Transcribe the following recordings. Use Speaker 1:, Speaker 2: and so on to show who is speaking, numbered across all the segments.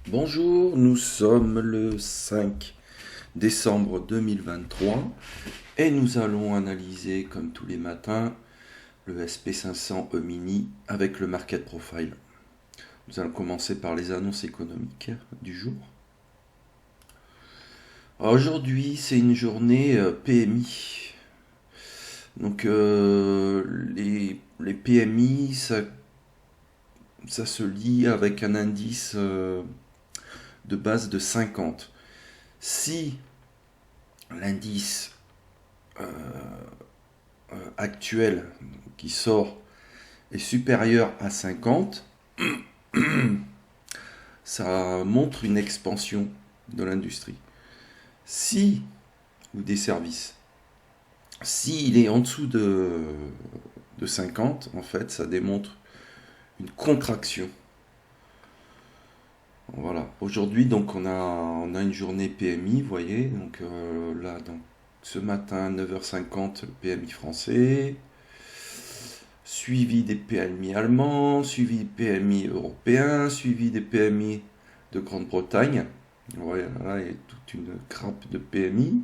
Speaker 1: Bonjour, nous sommes le 5 décembre 2023 et nous allons analyser, comme tous les matins, le SP500 E-mini avec le Market Profile. Nous allons commencer par les annonces économiques du jour. Aujourd'hui, c'est une journée PMI. Donc, les PMI, ça se lie avec un indice de base de 50. Si l'indice actuel qui sort est supérieur à 50, ça montre une expansion de l'industrie. Si, ou des services, s'il est en dessous de 50, en fait, ça démontre une contraction. Voilà. Aujourd'hui, donc, on a une journée PMI, vous voyez. Donc, là, donc, ce matin, 9h50, le PMI français, suivi des PMI allemands, suivi des PMI européens, suivi des PMI de Grande-Bretagne. Voilà, là, il y a toute une grappe de PMI.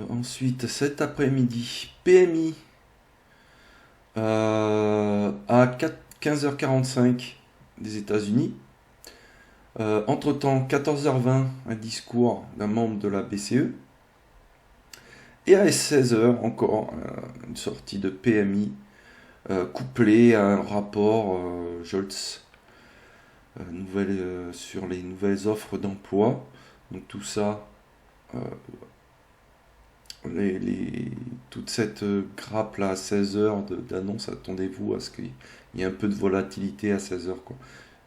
Speaker 1: Ensuite, cet après-midi, PMI à 15h45 des États-Unis. Entre-temps, 14h20, un discours d'un membre de la BCE. Et à 16h, encore une sortie de PMI couplée à un rapport Jolts sur les nouvelles offres d'emploi. Donc tout ça, euh, toute cette grappe là à 16h d'annonce, attendez-vous à ce qu'il y ait un peu de volatilité à 16h, quoi.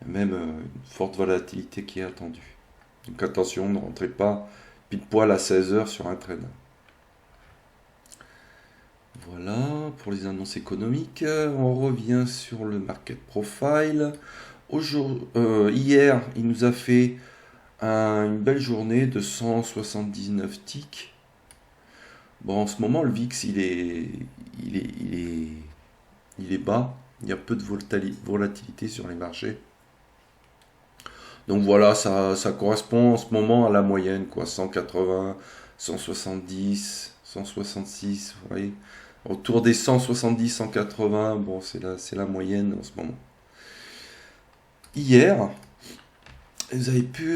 Speaker 1: Il y a même une forte volatilité qui est attendue. Donc attention, ne rentrez pas pile poil à 16h sur un trade. Voilà pour les annonces économiques. On revient sur le market profile. Hier, il nous a fait une belle journée de 179 ticks. Bon, en ce moment, le VIX, il est, il est, il est bas. Il y a peu de volatilité sur les marchés. Donc voilà, ça correspond en ce moment à la moyenne, quoi. 180, 170, 166, vous voyez. Autour des 170, 180, bon, c'est la moyenne en ce moment. Hier, vous avez pu,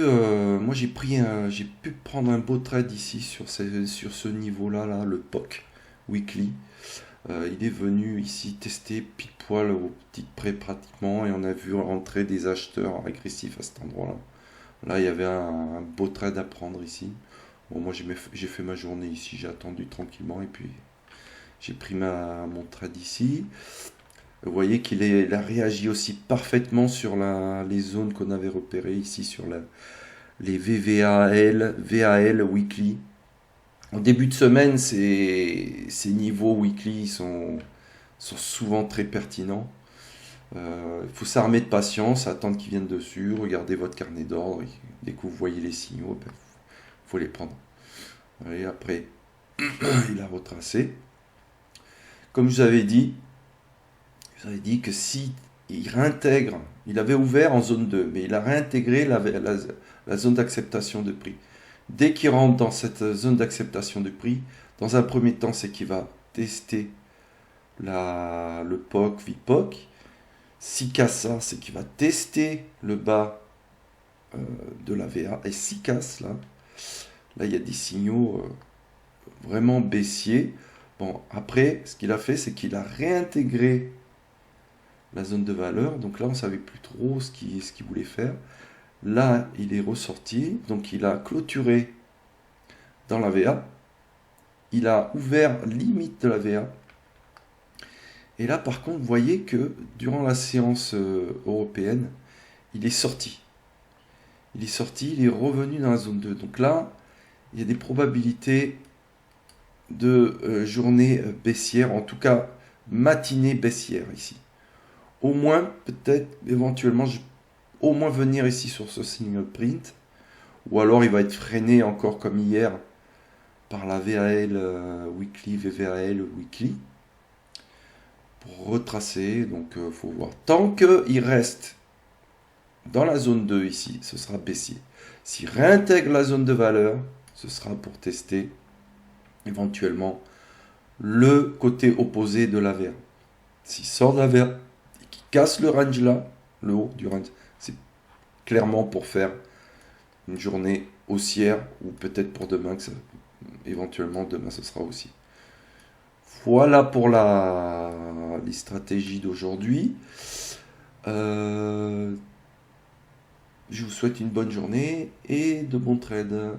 Speaker 1: moi j'ai pu prendre un beau trade ici sur ce niveau-là, là, le POC weekly. Il est venu ici tester pile poil au petit près pratiquement et on a vu rentrer des acheteurs agressifs à cet endroit-là. Là, il y avait un beau trade à prendre ici. Bon, moi j'ai fait ma journée ici, j'ai attendu tranquillement et puis j'ai pris mon trade ici. Vous voyez qu'il a réagi aussi parfaitement sur les zones qu'on avait repérées ici sur les VAL weekly. En début de semaine, ces niveaux weekly sont souvent très pertinents. Il faut s'armer de patience, attendre qu'ils viennent dessus, regardez votre carnet d'ordre. Dès que vous voyez les signaux, il faut les prendre. Et après, il a retracé. Comme je vous avais dit que si il réintègre, il avait ouvert en zone 2, mais il a réintégré la zone d'acceptation de prix. Dès qu'il rentre dans cette zone d'acceptation de prix, dans un premier temps, c'est qu'il va tester le POC, VPOC. S'il casse ça, c'est qu'il va tester le bas de la VA. Et s'il casse là, il y a des signaux vraiment baissiers. Bon, après, ce qu'il a fait, c'est qu'il a réintégré la zone de valeur. Donc là, on ne savait plus trop ce qu'il voulait faire. Là, il est ressorti. Donc il a clôturé dans la VA. Il a ouvert limite de la VA. Et là, par contre, vous voyez que durant la séance européenne, il est sorti. Il est sorti, il est revenu dans la zone 2. Donc là, il y a des probabilités de journée baissière, en tout cas matinée baissière ici. Au moins, peut-être, éventuellement, au moins venir ici sur ce signe print, ou alors il va être freiné encore comme hier par la VAL weekly, VVAL weekly, pour retracer. Donc faut voir. Tant qu'il reste dans la zone 2 ici, ce sera baissier. S'il réintègre la zone de valeur, ce sera pour tester éventuellement le côté opposé de la VR. S'il sort de la VR et qu'il casse le range là, le haut du range, c'est clairement pour faire une journée haussière, ou peut-être pour demain, éventuellement demain ce sera aussi. Voilà pour les stratégies d'aujourd'hui. Je vous souhaite une bonne journée et de bons trades.